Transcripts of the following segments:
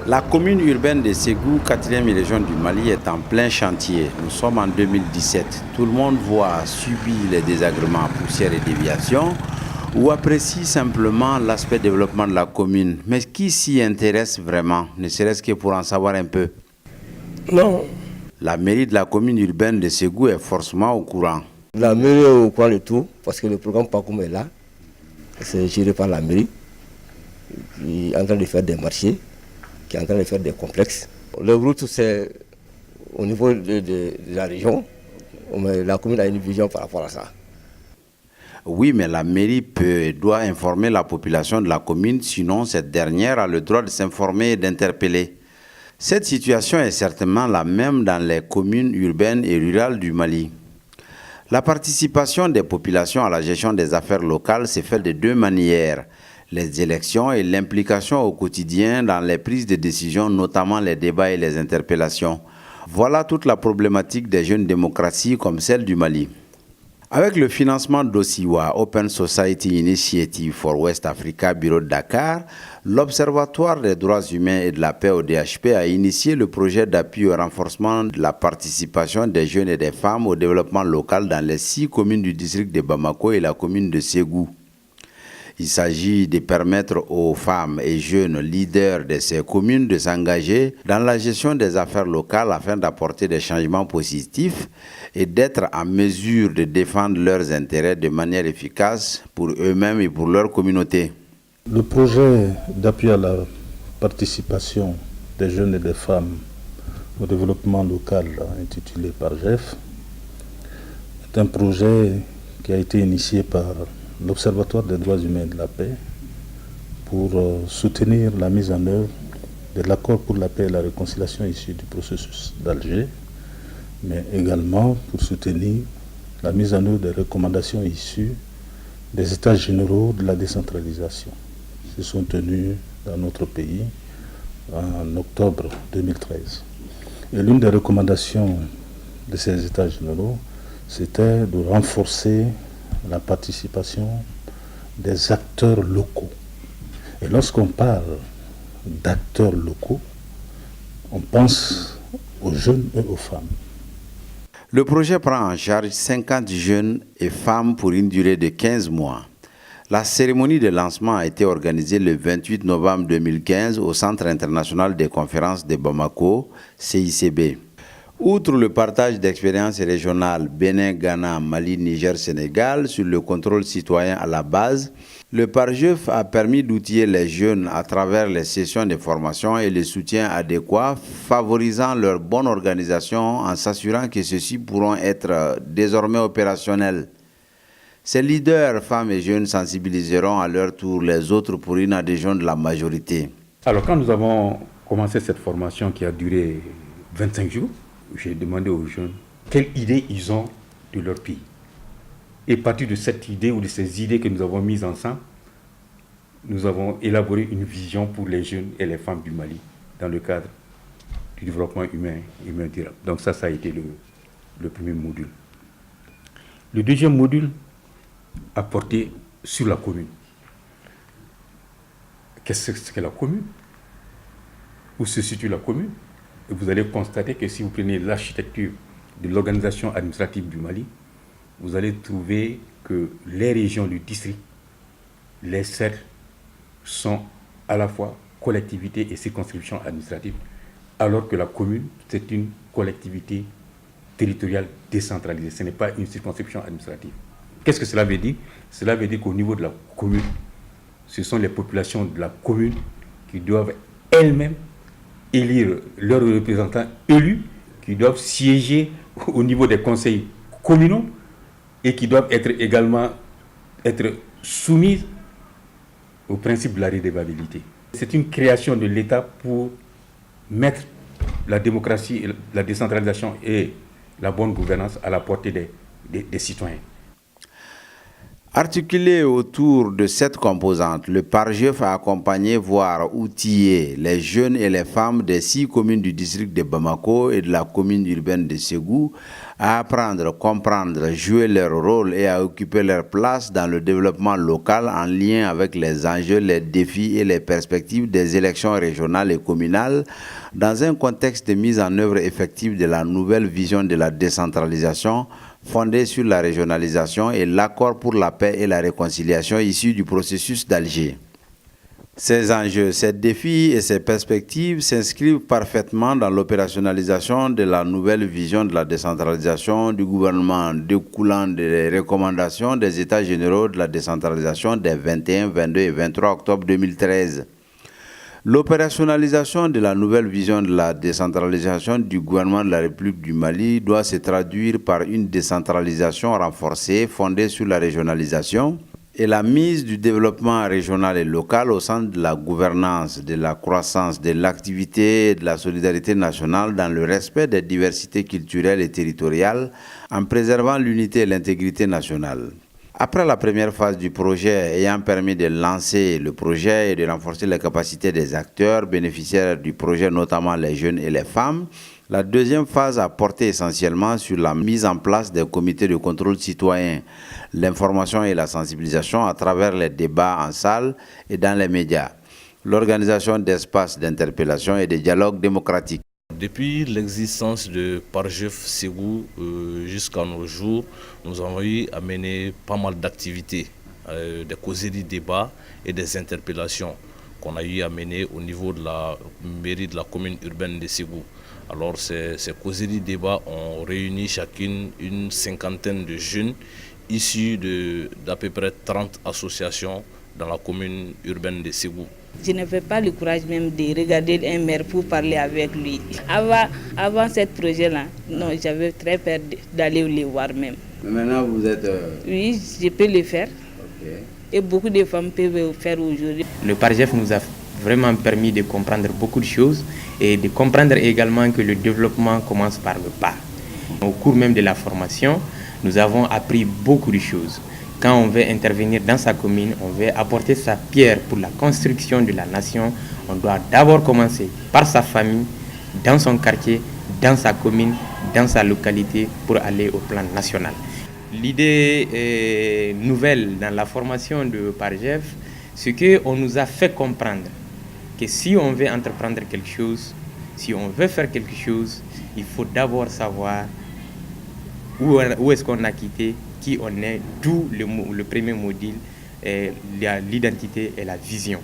La commune urbaine de Ségou, 4e région du Mali, est en plein chantier. Nous sommes en 2017. Tout le monde voit subir les désagréments, poussière et déviation ou apprécie simplement l'aspect développement de la commune. Mais qui s'y intéresse vraiment, ne serait-ce que pour en savoir un peu? Non. La mairie de la commune urbaine de Ségou est forcément au courant. La mairie est au courant de tout parce que le programme Pakoum est là. C'est géré par la mairie qui est en train de faire des marchés, qui est en train de faire des complexes. Les routes, c'est au niveau de la région. Mais la commune a une vision par rapport à ça. Oui, mais la mairie peut et doit informer la population de la commune, sinon cette dernière a le droit de s'informer et d'interpeller. Cette situation est certainement la même dans les communes urbaines et rurales du Mali. La participation des populations à la gestion des affaires locales se fait de deux manières: les élections et l'implication au quotidien dans les prises de décision, notamment les débats et les interpellations. Voilà toute la problématique des jeunes démocraties comme celle du Mali. Avec le financement d'OSIWA, Open Society Initiative for West Africa, bureau de Dakar, l'Observatoire des droits humains et de la paix au DHP a initié le projet d'appui au renforcement de la participation des jeunes et des femmes au développement local dans les 6 communes du district de Bamako et la commune de Ségou. Il s'agit de permettre aux femmes et jeunes leaders de ces communes de s'engager dans la gestion des affaires locales afin d'apporter des changements positifs et d'être en mesure de défendre leurs intérêts de manière efficace pour eux-mêmes et pour leur communauté. Le projet d'appui à la participation des jeunes et des femmes au développement local intitulé par GEF est un projet qui a été initié par l'Observatoire des droits humains et de la paix pour soutenir la mise en œuvre de l'accord pour la paix et la réconciliation issu du processus d'Alger, mais également pour soutenir la mise en œuvre des recommandations issues des États généraux de la décentralisation. Ils se sont tenus dans notre pays en octobre 2013. Et l'une des recommandations de ces États généraux, c'était de renforcer la participation des acteurs locaux. Et lorsqu'on parle d'acteurs locaux, on pense aux jeunes et aux femmes. Le projet prend en charge 50 jeunes et femmes pour une durée de 15 mois. La cérémonie de lancement a été organisée le 28 novembre 2015 au Centre international des conférences de Bamako, CICB. Outre le partage d'expériences régionales Bénin, Ghana, Mali, Niger, Sénégal sur le contrôle citoyen à la base, le PARJEF a permis d'outiller les jeunes à travers les sessions de formation et le soutien adéquat, favorisant leur bonne organisation en s'assurant que ceux-ci pourront être désormais opérationnels. Ces leaders, femmes et jeunes, sensibiliseront à leur tour les autres pour une adhésion de la majorité. Alors quand nous avons commencé cette formation qui a duré 25 jours, j'ai demandé aux jeunes quelle idée ils ont de leur pays. Et à partir de cette idée ou de ces idées que nous avons mises ensemble, nous avons élaboré une vision pour les jeunes et les femmes du Mali dans le cadre du développement humain durable. Donc ça a été le premier module. Le deuxième module a porté sur la commune. Qu'est-ce que la commune? Où se situe la commune? Et vous allez constater que si vous prenez l'architecture de l'organisation administrative du Mali, vous allez trouver que les régions du district, les cercles, sont à la fois collectivité et circonscription administrative, alors que la commune, c'est une collectivité territoriale décentralisée. Ce n'est pas une circonscription administrative. Qu'est-ce que cela veut dire? Cela veut dire qu'au niveau de la commune, ce sont les populations de la commune qui doivent elles-mêmes élire leurs représentants élus, qui doivent siéger au niveau des conseils communaux et qui doivent également être soumises au principe de la redevabilité. C'est une création de l'État pour mettre la démocratie, la décentralisation et la bonne gouvernance à la portée des citoyens. Articulé autour de cette composante, le PARJEF a accompagné, voire outillé les jeunes et les femmes des 6 communes du district de Bamako et de la commune urbaine de Ségou à apprendre, comprendre, jouer leur rôle et à occuper leur place dans le développement local en lien avec les enjeux, les défis et les perspectives des élections régionales et communales dans un contexte de mise en œuvre effective de la nouvelle vision de la décentralisation fondée sur la régionalisation et l'accord pour la paix et la réconciliation issu du processus d'Alger. Ces enjeux, ces défis et ces perspectives s'inscrivent parfaitement dans l'opérationnalisation de la nouvelle vision de la décentralisation du gouvernement découlant des recommandations des États généraux de la décentralisation des 21, 22 et 23 octobre 2013. L'opérationnalisation de la nouvelle vision de la décentralisation du gouvernement de la République du Mali doit se traduire par une décentralisation renforcée fondée sur la régionalisation et la mise du développement régional et local au centre de la gouvernance, de la croissance, de l'activité et de la solidarité nationale dans le respect des diversités culturelles et territoriales en préservant l'unité et l'intégrité nationale. Après la première phase du projet ayant permis de lancer le projet et de renforcer les capacités des acteurs bénéficiaires du projet, notamment les jeunes et les femmes, la deuxième phase a porté essentiellement sur la mise en place des comités de contrôle citoyen, l'information et la sensibilisation à travers les débats en salle et dans les médias, l'organisation d'espaces d'interpellation et de dialogue démocratique. Depuis l'existence de PARJEF Ségou jusqu'à nos jours, nous avons eu à mener pas mal d'activités, des causeries, débats et des interpellations qu'on a eu à mener au niveau de la mairie de la commune urbaine de Ségou. Alors ces causeries, débats ont réuni chacune une 50aine de jeunes issus d'à peu près 30 associations dans la commune urbaine de Ségou. Je n'avais pas le courage même de regarder un maire pour parler avec lui. Avant ce projet-là, non, j'avais très peur d'aller le voir même. Mais maintenant vous êtes... Oui, je peux le faire. Okay. Et beaucoup de femmes peuvent le faire aujourd'hui. Le PARJEF nous a vraiment permis de comprendre beaucoup de choses et de comprendre également que le développement commence par le pas. Au cours même de la formation, nous avons appris beaucoup de choses. Quand on veut intervenir dans sa commune, on veut apporter sa pierre pour la construction de la nation, on doit d'abord commencer par sa famille, dans son quartier, dans sa commune, dans sa localité pour aller au plan national. L'idée nouvelle dans la formation de PARJEF, c'est qu'on nous a fait comprendre que si on veut entreprendre quelque chose, si on veut faire quelque chose, il faut d'abord savoir où est-ce qu'on a quitté, qui on est, d'où le premier module, l'identité et la vision.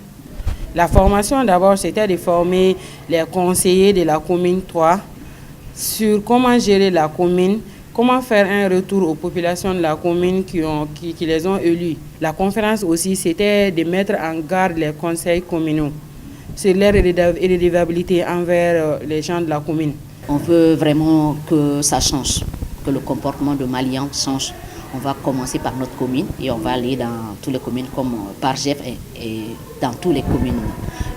La formation d'abord c'était de former les conseillers de la commune 3 sur comment gérer la commune, comment faire un retour aux populations de la commune qui les ont élus. La conférence aussi c'était de mettre en garde les conseils communaux sur leur irrédevabilité envers les gens de la commune. On veut vraiment que ça change, que le comportement de Maliens change. On va commencer par notre commune et on va aller dans toutes les communes comme PARJEF et dans toutes les communes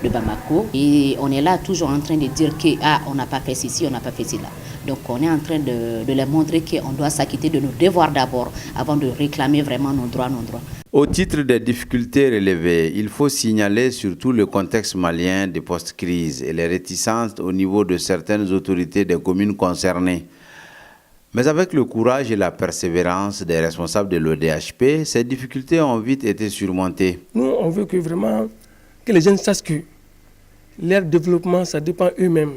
de Bamako. Et on est là toujours en train de dire qu'on n'a pas fait ceci, on n'a pas fait cela. Donc on est en train de leur montrer qu'on doit s'acquitter de nos devoirs d'abord avant de réclamer vraiment nos droits. Au titre des difficultés relevées, il faut signaler surtout le contexte malien de post-crise et les réticences au niveau de certaines autorités des communes concernées. Mais avec le courage et la persévérance des responsables de l'ODHP, ces difficultés ont vite été surmontées. Nous, on veut que vraiment que les jeunes sachent que leur développement, ça dépend eux-mêmes.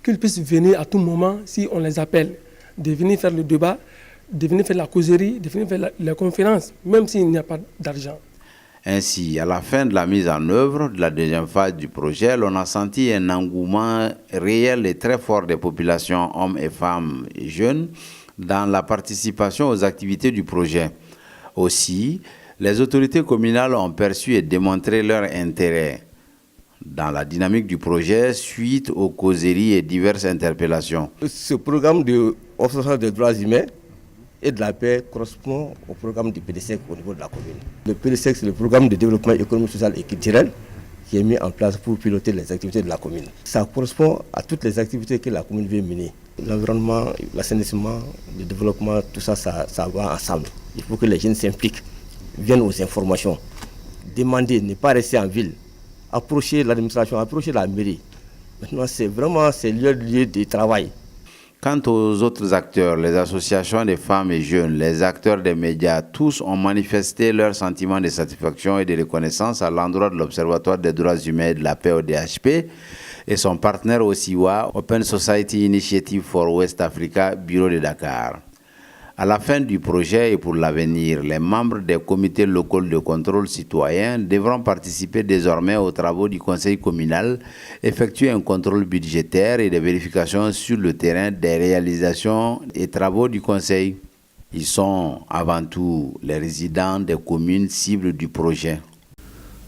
Qu'ils puissent venir à tout moment, si on les appelle, de venir faire le débat, de venir faire la causerie, de venir faire la conférence, même s'il n'y a pas d'argent. Ainsi, à la fin de la mise en œuvre de la deuxième phase du projet, l'on a senti un engouement réel et très fort des populations, hommes et femmes et jeunes, dans la participation aux activités du projet. Aussi, les autorités communales ont perçu et démontré leur intérêt dans la dynamique du projet suite aux causeries et diverses interpellations. Ce programme de observation des droits humains et de la paix correspond au programme du PDSEC au niveau de la commune. Le PDSEC, c'est le programme de développement économique, social et culturel qui est mis en place pour piloter les activités de la commune. Ça correspond à toutes les activités que la commune veut mener. l'environnement, l'assainissement, le développement, tout ça, ça va ensemble. Il faut que les jeunes s'impliquent, viennent aux informations, demander, ne pas rester en ville, approcher l'administration, approcher la mairie. Maintenant, c'est leur lieu de travail. Quant aux autres acteurs, les associations des femmes et jeunes, les acteurs des médias, tous ont manifesté leur sentiment de satisfaction et de reconnaissance à l'endroit de l'Observatoire des droits humains et de la paix ODHP et son partenaire OSIWA, Open Society Initiative for West Africa, bureau de Dakar. À la fin du projet et pour l'avenir, les membres des comités locaux de contrôle citoyen devront participer désormais aux travaux du conseil communal, effectuer un contrôle budgétaire et des vérifications sur le terrain des réalisations et travaux du conseil. Ils sont avant tout les résidents des communes cibles du projet.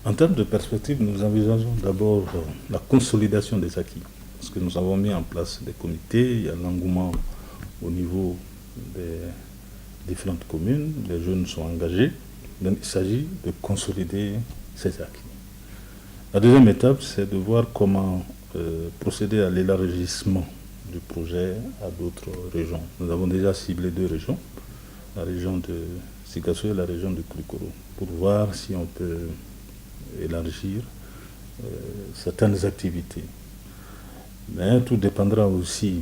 En termes de perspective, nous envisageons d'abord la consolidation des acquis, parce que nous avons mis en place des comités, il y a l'engouement au niveau des différentes communes, les jeunes sont engagés, donc il s'agit de consolider ces acquis. La deuxième étape, c'est de voir comment procéder à l'élargissement du projet à d'autres régions. Nous avons déjà ciblé 2 régions, la région de Sikasso et la région de Koulikoro, pour voir si on peut élargir certaines activités. Mais tout dépendra aussi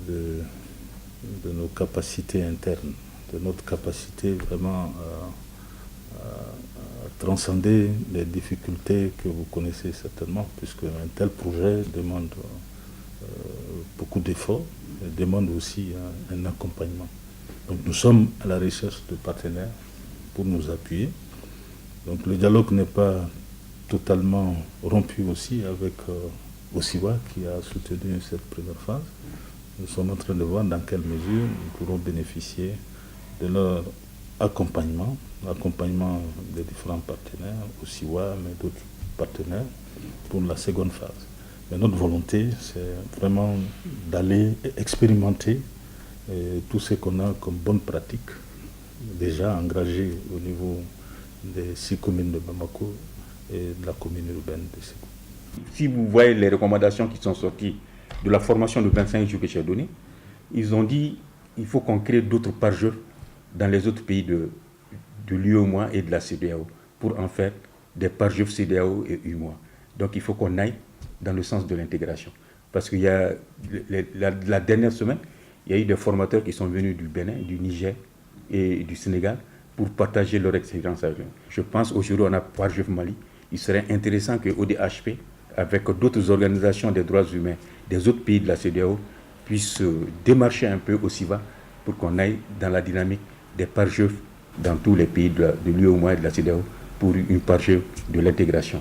de nos capacités internes, de notre capacité vraiment à transcender les difficultés que vous connaissez certainement, puisque un tel projet demande beaucoup d'efforts et demande aussi un accompagnement. Donc nous sommes à la recherche de partenaires pour nous appuyer. Donc le dialogue n'est pas totalement rompu aussi avec OSIWA qui a soutenu cette première phase. Nous sommes en train de voir dans quelle mesure nous pourrons bénéficier de leur accompagnement des différents partenaires, OSIWA, mais d'autres partenaires, pour la seconde phase. Mais notre volonté, c'est vraiment d'aller expérimenter tout ce qu'on a comme bonne pratique, déjà engagé au niveau des 6 communes de Bamako et de la commune urbaine de Sékou. Si vous voyez les recommandations qui sont sorties de la formation de 25 jours que j'ai donnée, ils ont dit qu'il faut qu'on crée d'autres pare-jeux dans les autres pays de l'UEMOA et de la CEDEAO pour en faire des pare-jeux CEDEAO et UEMOA. Donc il faut qu'on aille dans le sens de l'intégration. Parce qu'il y a la dernière semaine, il y a eu des formateurs qui sont venus du Bénin, du Niger et du Sénégal pour partager leur expérience avec nous. Je pense aujourd'hui on a pare-jeux Mali. Il serait intéressant que ODHP, avec d'autres organisations des droits humains des autres pays de la CEDEAO, puissent démarcher un peu au SIVA pour qu'on aille dans la dynamique des pare-jeux dans tous les pays de l'UEMOA et de la CEDEAO pour une pare-jeu de l'intégration.